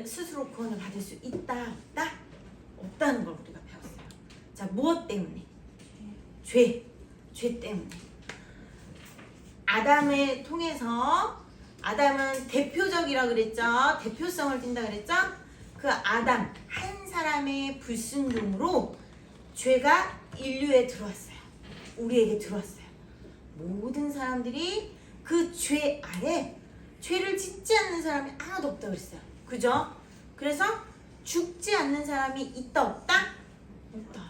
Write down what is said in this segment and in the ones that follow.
스스로 구원을 받을 수 있다, 없다? 없다는 걸 우리가 배웠어요. 자, 무엇 때문에? 죄 때문에. 아담을 통해서, 아담은 대표적이라 그랬죠? 대표성을 띈다 그랬죠? 그 아담 한 사람의 불순종으로 죄가 인류에 들어왔어요. 우리에게 들어왔어요. 모든 사람들이 그 죄 아래, 죄를 짓지 않는 사람이 하나도 없다 그랬어요. 그죠? 그래서 죽지 않는 사람이 있다, 없다? 없다.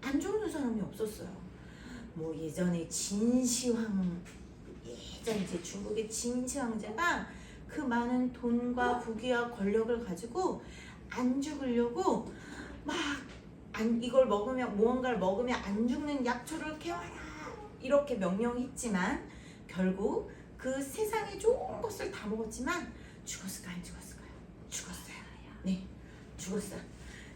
안 죽는 사람이 없었어요. 뭐 예전에 진시황, 예전 이제 중국의 진시황제가 그 많은 돈과 부귀와 권력을 가지고 안 죽으려고 막 이걸 먹으면, 무언가를 먹으면 안 죽는 약초를 캐와라 이렇게 명령했지만 결국 그 세상에 좋은 것을 다 먹었지만 죽었을까요? 안 죽었을까요? 죽었어요. 네, 죽었어요.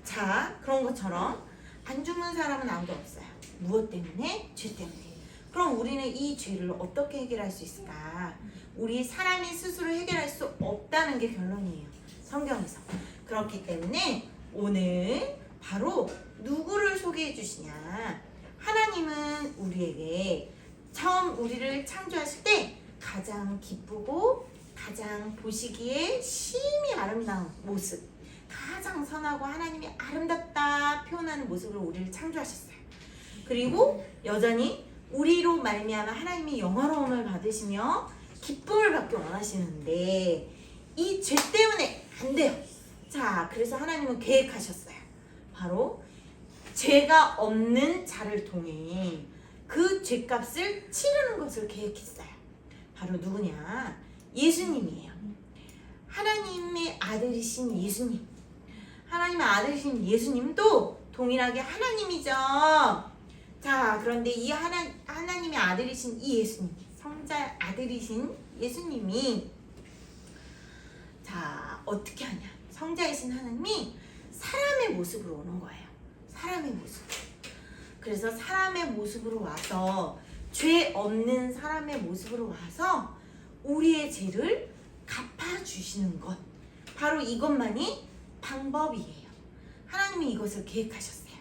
자, 그런 것처럼 안 죽는 사람은 아무도 없어요. 무엇 때문에? 죄 때문에. 그럼 우리는 이 죄를 어떻게 해결할 수 있을까? 우리 사람이 스스로 해결할 수 없다는 게 결론이에요. 성경에서. 그렇기 때문에 오늘 바로 누구를 소개해 주시냐? 하나님은 우리에게 처음 우리를 창조하실 때 가장 기쁘고 가장 보시기에 심히 아름다운 모습, 가장 선하고 하나님이 아름답다 표현하는 모습으로 우리를 창조하셨어요. 그리고 여전히 우리로 말미암아 하나님이 영화로움을 받으시며 기쁨을 받기 원하시는데 이 죄 때문에 안 돼요. 자, 그래서 하나님은 계획하셨어요. 바로 죄가 없는 자를 통해 그 죄값을 치르는 것을 계획했어요. 바로 누구냐? 예수님이에요. 하나님의 아들이신 예수님. 하나님의 아들이신 예수님도 동일하게 하나님이죠. 자, 그런데 이 하나님의 아들이신 이 예수님, 성자 아들이신 예수님이 자, 어떻게 하냐? 성자이신 하나님이 사람의 모습으로 오는 거예요. 사람의 모습. 그래서 사람의 모습으로 와서, 죄 없는 사람의 모습으로 와서 우리의 죄를 갚아주시는 것, 바로 이것만이 방법이에요. 하나님이 이것을 계획하셨어요.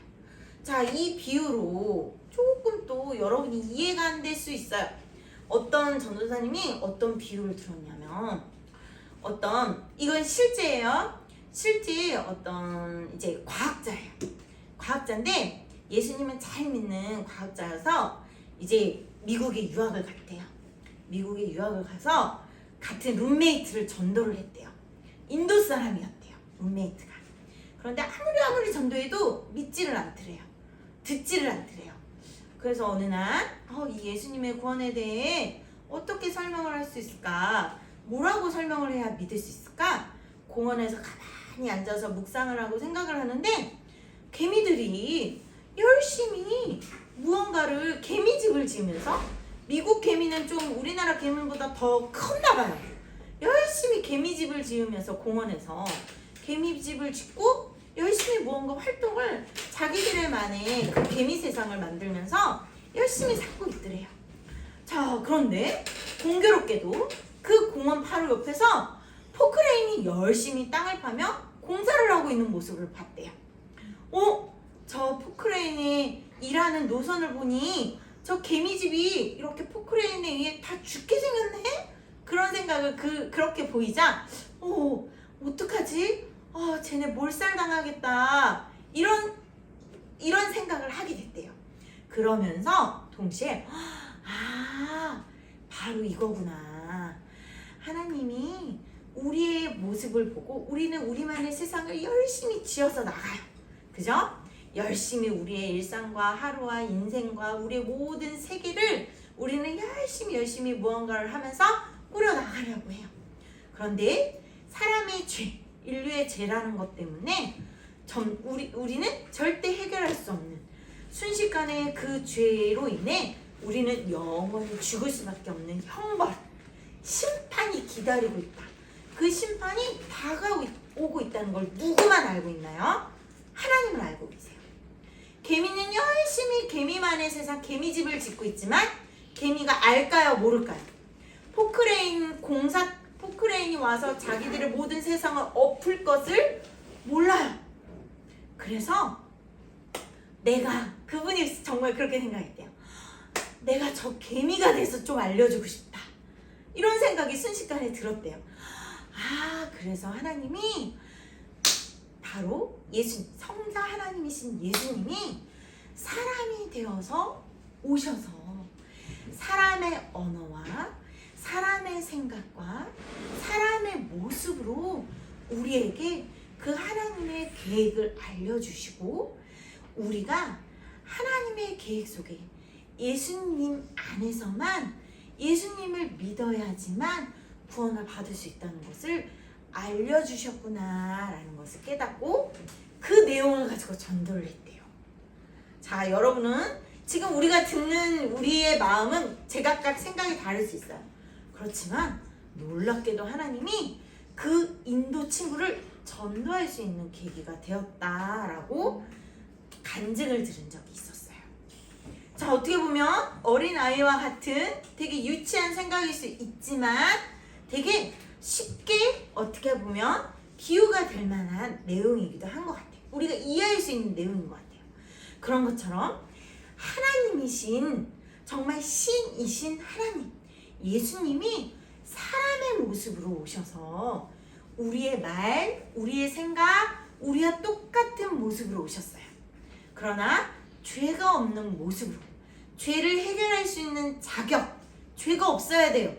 자, 이 비유로 조금 또 여러분이 이해가 안 될 수 있어요. 어떤 전도사님이 어떤 비유를 들었냐면, 이건 실제예요. 실제 어떤 이제 과학자예요. 과학자인데 예수님은 잘 믿는 과학자여서 이제 미국에 유학을 갔대요. 미국에 유학을 가서 같은 룸메이트를 전도를 했대요. 인도 사람이었대요. 룸메이트가. 그런데 아무리 전도해도 믿지를 않더래요. 듣지를 않더래요. 그래서 어느 날 이 예수님의 구원에 대해 어떻게 설명을 할 수 있을까? 뭐라고 설명을 해야 믿을 수 있을까? 공원에서 가만히 앉아서 묵상을 하고 생각을 하는데 개미들이 열심히 무언가를, 개미집을 지으면서, 미국 개미는 좀 우리나라 개미보다 더 컸나 봐요. 열심히 개미집을 지으면서 공원에서 개미집을 짓고 열심히 무언가 활동을, 자기들만의 그 개미 세상을 만들면서 열심히 살고 있더래요. 자, 그런데 공교롭게도 그 공원 바로 옆에서 포크레인이 열심히 땅을 파며 공사를 하고 있는 모습을 봤대요. 저 포크레인이 일하는 노선을 보니 저 개미집이 이렇게 포크레인에 의해 다 죽게 생겼네? 그런 생각을 그렇게 보이자 어떡하지? 쟤네 몰살당하겠다. 이런 생각을 하게 됐대요. 그러면서 동시에 바로 이거구나. 하나님이 우리의 모습을 보고 우리는 우리만의 세상을 열심히 지어서 나가요. 그죠? 열심히 우리의 일상과 하루와 인생과 우리의 모든 세계를 우리는 열심히 무언가를 하면서 꾸려나가려고 해요. 그런데 사람의 죄, 인류의 죄라는 것 때문에 우리는 절대 해결할 수 없는, 순식간에 그 죄로 인해 우리는 영원히 죽을 수밖에 없는 형벌, 심판이 기다리고 있다. 그 심판이 다가오고 있다는 걸 누구만 알고 있나요? 하나님은 알고 계세요. 개미는 열심히 개미만의 세상, 개미집을 짓고 있지만 개미가 알까요? 모를까요? 포크레인 우크라이나이 와서 자기들의 모든 세상을 엎을 것을 몰라요. 그래서 그분이 정말 그렇게 생각했대요. 내가 저 개미가 돼서 좀 알려주고 싶다. 이런 생각이 순식간에 들었대요. 그래서 하나님이 바로 성자 하나님이신 예수님이 사람이 되어서 오셔서 사람의 언어와 사람의 생각과 사람의 모습으로 우리에게 그 하나님의 계획을 알려주시고, 우리가 하나님의 계획 속에 예수님 안에서만 예수님을 믿어야지만 구원을 받을 수 있다는 것을 알려주셨구나라는 것을 깨닫고 그 내용을 가지고 전도를 했대요. 자, 여러분은 지금 우리가 듣는 우리의 마음은 제각각 생각이 다를 수 있어요. 그렇지만 놀랍게도 하나님이 그 인도 친구를 전도할 수 있는 계기가 되었다라고 간증을 들은 적이 있었어요. 자, 어떻게 보면 어린아이와 같은 되게 유치한 생각일 수 있지만 되게 쉽게 어떻게 보면 비유가 될 만한 내용이기도 한 것 같아요. 우리가 이해할 수 있는 내용인 것 같아요. 그런 것처럼 하나님이신, 정말 신이신 하나님, 예수님이 사람의 모습으로 오셔서 우리의 말, 우리의 생각, 우리와 똑같은 모습으로 오셨어요. 그러나 죄가 없는 모습으로, 죄를 해결할 수 있는 자격, 죄가 없어야 돼요.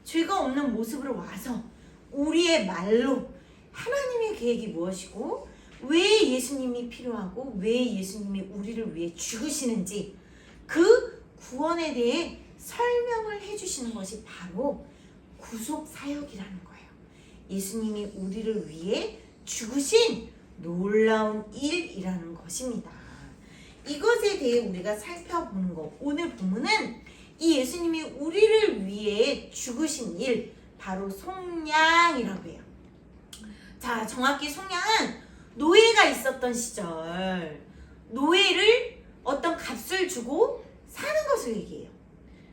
죄가 없는 모습으로 와서 우리의 말로 하나님의 계획이 무엇이고 왜 예수님이 필요하고 왜 예수님이 우리를 위해 죽으시는지 그 구원에 대해 설명을 해주시는 것이 바로 구속 사역이라는 거예요. 예수님이 우리를 위해 죽으신 놀라운 일이라는 것입니다. 이것에 대해 우리가 살펴보는 거, 오늘 본문은 이 예수님이 우리를 위해 죽으신 일, 바로 속량이라고 해요. 자, 정확히 속량은 노예가 있었던 시절, 노예를 어떤 값을 주고 사는 것을 얘기해요.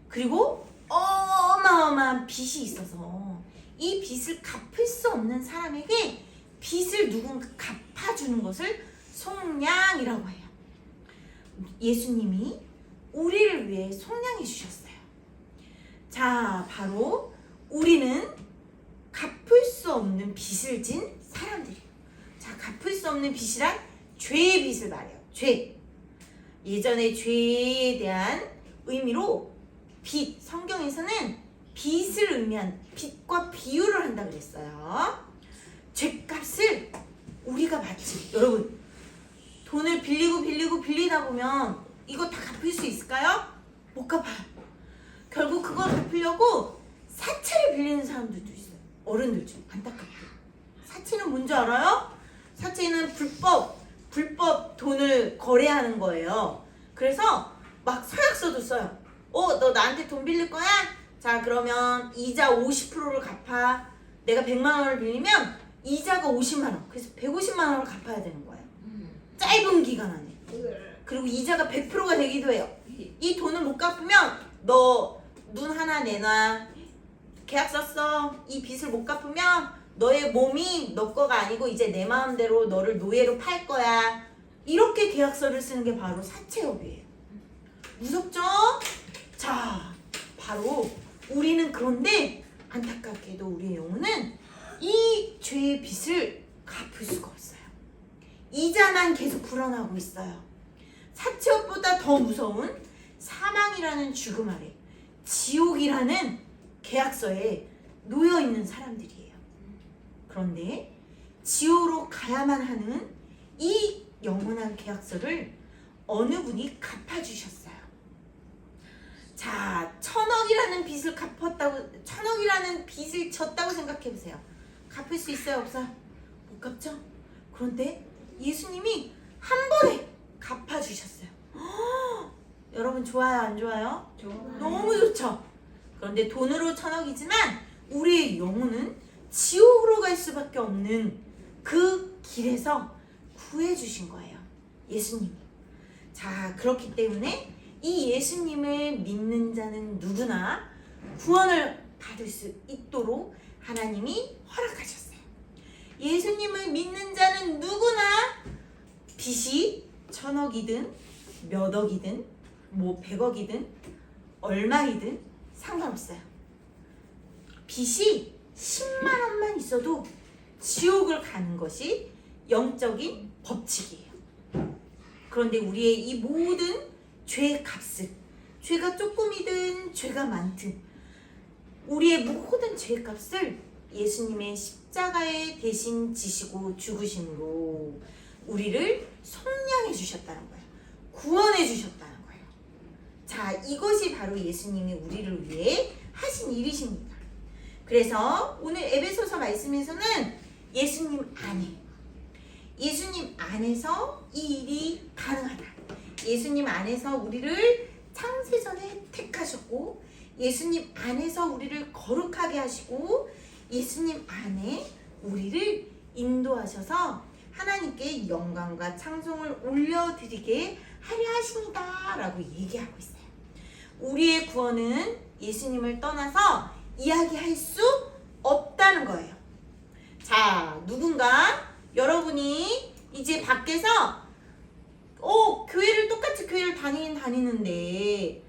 그리고 어마어마한 빚이 있어서 이 빚을 갚을 수 없는 사람에게 빚을 누군가 갚아주는 것을 속량이라고 해요. 예수님이 우리를 위해 속량해 주셨어요. 자, 바로 우리는 갚을 수 없는 빚을 진 사람들이에요. 자, 갚을 수 없는 빚이란 죄의 빚을 말해요. 죄. 예전에 죄에 대한 의미로 빚, 성경에서는 빚을 의미한 빚과 비유를 한다 그랬어요. 죄값을 우리가 마치, 여러분, 돈을 빌리다 보면 이거 다 갚을 수 있을까요? 못 갚아요. 결국 그걸 갚으려고 사채를 빌리는 사람들도 있어요. 어른들 중 안타깝게. 사채는 뭔지 알아요? 사채는 불법 돈을 거래하는 거예요. 그래서 막 서약서도 써요. 너 나한테 돈 빌릴 거야? 자, 그러면 이자 50%를 갚아. 내가 100만 원을 빌리면 이자가 50만 원. 그래서 150만 원을 갚아야 되는 거예요. 짧은 기간 안에. 그리고 이자가 100%가 되기도 해요. 이 돈을 못 갚으면 너 눈 하나 내놔. 계약 썼어. 이 빚을 못 갚으면 너의 몸이 너 거가 아니고 이제 내 마음대로 너를 노예로 팔 거야. 이렇게 계약서를 쓰는 게 바로 사채업이에요. 무섭죠? 자, 바로 우리는 그런데 안타깝게도 우리의 영혼은 이 죄의 빚을 갚을 수가 없어요. 이자만 계속 불어나고 있어요. 사채업보다 더 무서운 사망이라는 죽음 아래 지옥이라는 계약서에 놓여있는 사람들이에요. 그런데 지옥으로 가야만 하는 이 영원한 계약서를 어느 분이 갚아주셨어요. 자, 1000억이라는 빚을 갚았다고, 1000억이라는 빚을 졌다고 생각해보세요. 갚을 수 있어요? 없어요? 못 갚죠? 그런데 예수님이 한 번에 갚아주셨어요. 여러분 좋아요, 안 좋아요? 좋아요. 너무 좋죠? 그런데 돈으로 1000억이지만 우리의 영혼은 지옥으로 갈 수밖에 없는 그 길에서 구해주신 거예요. 예수님이. 자, 그렇기 때문에 이 예수님을 믿는 자는 누구나 구원을 받을 수 있도록 하나님이 허락하셨어요. 예수님을 믿는 자는 누구나 빚이 1,000억이든 몇 억이든 뭐 100억이든 얼마이든 상관없어요. 빚이 10만 원만 있어도 지옥을 가는 것이 영적인 법칙이에요. 그런데 우리의 이 모든 죄의 값을, 죄가 조금이든 죄가 많든 우리의 모든 죄의 값을 예수님의 십자가에 대신 지시고 죽으심으로 우리를 속량해 주셨다는 거예요. 구원해 주셨다는 거예요. 자, 이것이 바로 예수님이 우리를 위해 하신 일이십니다. 그래서 오늘 에베소서 말씀에서는 예수님 안에서 이 일이 가능하다. 예수님 안에서 우리를 창세전에 택하셨고, 예수님 안에서 우리를 거룩하게 하시고, 예수님 안에 우리를 인도하셔서 하나님께 영광과 찬송을 올려드리게 하려 하십니다 라고 얘기하고 있어요. 우리의 구원은 예수님을 떠나서 이야기할 수 없다는 거예요. 자, 누군가 여러분이 이제 밖에서 교회를 똑같이 교회를 다니는데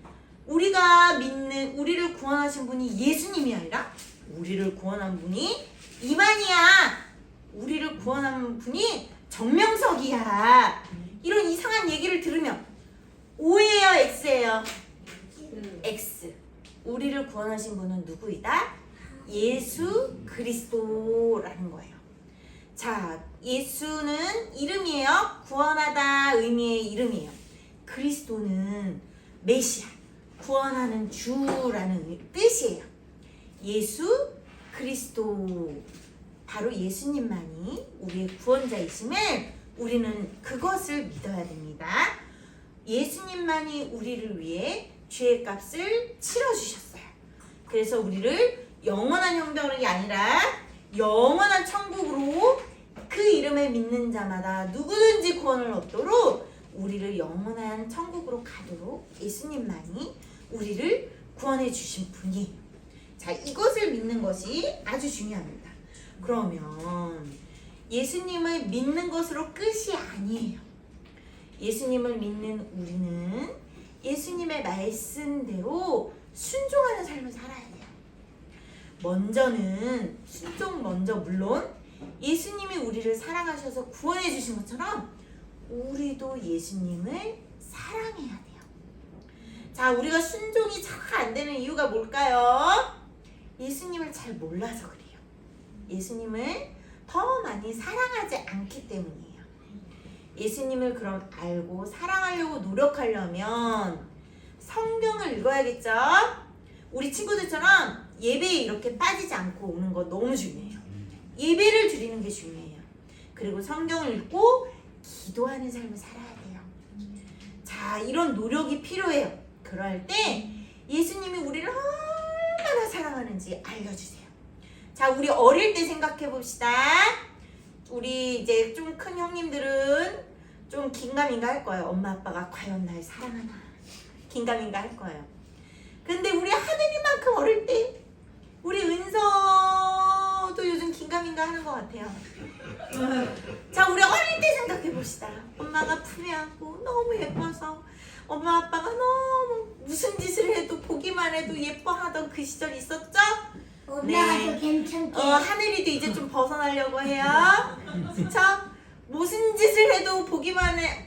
우리가 믿는, 우리를 구원하신 분이 예수님이 아니라 우리를 구원한 분이 이만희야, 우리를 구원한 분이 정명석이야, 이런 이상한 얘기를 들으면 O예요, X예요? X. 우리를 구원하신 분은 누구이다? 예수 그리스도라는 거예요. 자, 예수는 이름이에요. 구원하다 의미의 이름이에요. 그리스도는 메시아, 구원하는 주라는 뜻이에요. 예수 그리스도, 바로 예수님만이 우리의 구원자이심을 우리는 그것을 믿어야 됩니다. 예수님만이 우리를 위해 죄의 값을 치러주셨어요. 그래서 우리를 영원한 형벌이 아니라 영원한 천국으로, 그 이름을 믿는 자마다 누구든지 구원을 얻도록 우리를 영원한 천국으로 가도록 예수님만이 우리를 구원해 주신 분이에요. 자, 이것을 믿는 것이 아주 중요합니다. 그러면 예수님을 믿는 것으로 끝이 아니에요. 예수님을 믿는 우리는 예수님의 말씀대로 순종하는 삶을 살아야 돼요. 먼저는 순종 물론 예수님이 우리를 사랑하셔서 구원해 주신 것처럼 우리도 예수님을 사랑해야 돼요. 자, 우리가 순종이 잘 안 되는 이유가 뭘까요? 예수님을 잘 몰라서 그래요. 예수님을 더 많이 사랑하지 않기 때문이에요. 예수님을 그럼 알고 사랑하려고 노력하려면 성경을 읽어야겠죠? 우리 친구들처럼 예배에 이렇게 빠지지 않고 오는 거 너무 중요해요. 예배를 드리는 게 중요해요. 그리고 성경을 읽고 기도하는 삶을 살아야 돼요. 자, 이런 노력이 필요해요. 그럴 때 예수님이 우리를 얼마나 사랑하는지 알려주세요. 자, 우리 어릴 때 생각해 봅시다. 우리 이제 좀 큰 형님들은 좀 긴가민가 할 거예요. 엄마 아빠가 과연 날 사랑하나, 긴가민가 할 거예요. 근데 우리 하늘이만큼 어릴 때 우리 은서도 요즘 긴가민가 하는 것 같아요. 자, 우리 어릴 때 생각해 봅시다. 엄마가 품에 안고 너무 예뻐서 엄마 아빠가 너무 무슨 짓을 해도 보기만 해도 예뻐하던 그 시절 있었죠? 엄마가 괜찮게. 하늘이도 이제 좀 벗어나려고 해요. 그쵸? 무슨 짓을 해도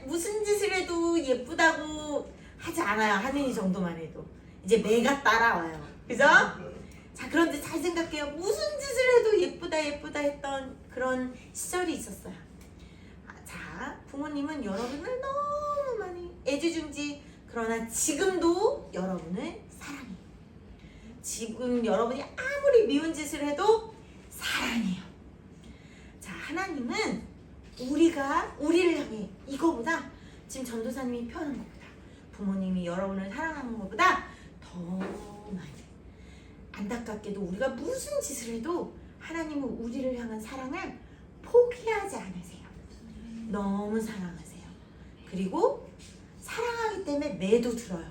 무슨 짓을 해도 예쁘다고 하지 않아요. 하늘이 정도만 해도. 이제 매가 따라와요. 그죠? 자, 그런데 잘 생각해요. 무슨 짓을 해도 예쁘다 했던 그런 시절이 있었어요. 자, 부모님은 여러분을 너무 많이 애지중지, 그러나 지금도 여러분을 사랑해요. 지금 여러분이 아무리 미운 짓을 해도 사랑해요. 자, 하나님은 우리를 향해 이거보다, 지금 전도사님이 표현한 것보다, 부모님이 여러분을 사랑하는 것보다 더 많이, 안타깝게도 우리가 무슨 짓을 해도 하나님은 우리를 향한 사랑을 포기하지 않으세요. 너무 사랑하세요. 그리고 사랑하기 때문에 매도 들어요.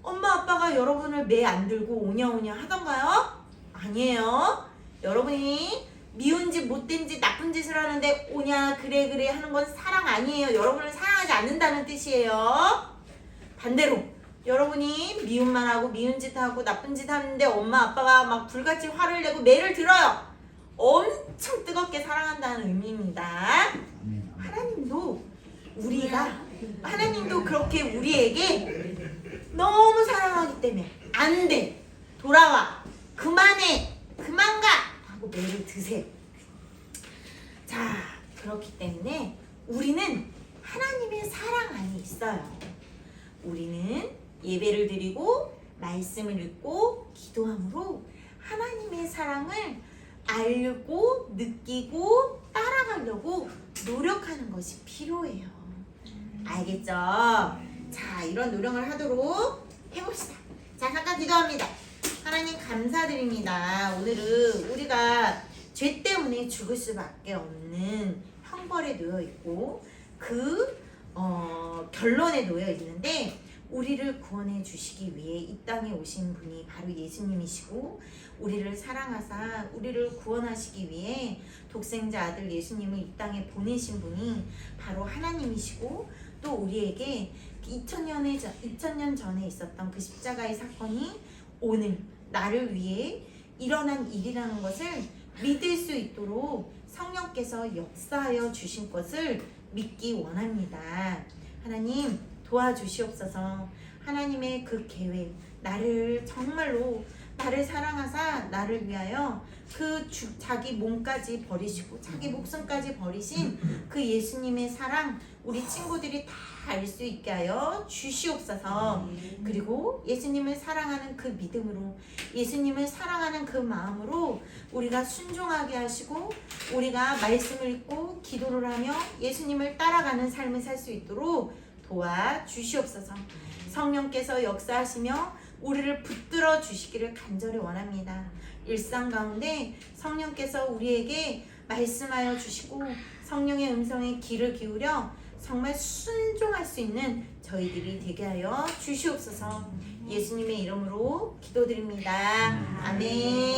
엄마 아빠가 여러분을 매 안 들고 오냐오냐 하던가요? 아니에요. 여러분이 미운 짓, 못된 짓, 나쁜 짓을 하는데 오냐 그래 그래 하는 건 사랑 아니에요. 여러분을 사랑하지 않는다는 뜻이에요. 반대로 여러분이 미움만 하고 미운 짓 하고 나쁜 짓 하는데 엄마 아빠가 막 불같이 화를 내고 매를 들어요. 엄청 뜨겁게 사랑한다는 의미입니다. 하나님도 하나님도 그렇게 우리에게 너무 사랑하기 때문에 안 돼, 돌아와, 그만해, 그만 가 하고 매를 드세요. 자, 그렇기 때문에 우리는 하나님의 사랑 안에 있어요. 우리는 예배를 드리고 말씀을 읽고 기도함으로 하나님의 사랑을 알고 느끼고 따라가려고 노력하는 것이 필요해요. 알겠죠? 자, 이런 노력을 하도록 해봅시다. 자, 잠깐 기도합니다. 하나님 감사드립니다. 오늘은 우리가 죄 때문에 죽을 수밖에 없는 형벌에 놓여 있고 그 결론에 놓여 있는데 우리를 구원해 주시기 위해 이 땅에 오신 분이 바로 예수님이시고 우리를 사랑하사 우리를 구원하시기 위해 독생자 아들 예수님을 이 땅에 보내신 분이 바로 하나님이시고 또 우리에게 2000년 전에 있었던 그 십자가의 사건이 오늘 나를 위해 일어난 일이라는 것을 믿을 수 있도록 성령께서 역사하여 주신 것을 믿기 원합니다. 하나님 도와주시옵소서. 하나님의 그 계획, 정말로 나를 사랑하사 나를 위하여 자기 몸까지 버리시고 자기 목숨까지 버리신 그 예수님의 사랑 우리 친구들이 다 알 수 있게 하여 주시옵소서. 그리고 예수님을 사랑하는 그 믿음으로 예수님을 사랑하는 그 마음으로 우리가 순종하게 하시고 우리가 말씀을 읽고 기도를 하며 예수님을 따라가는 삶을 살 수 있도록 도와주시옵소서. 성령께서 역사하시며 우리를 붙들어 주시기를 간절히 원합니다. 일상 가운데 성령께서 우리에게 말씀하여 주시고 성령의 음성에 귀를 기울여 정말 순종할 수 있는 저희들이 되게 하여 주시옵소서. 예수님의 이름으로 기도드립니다. 아멘.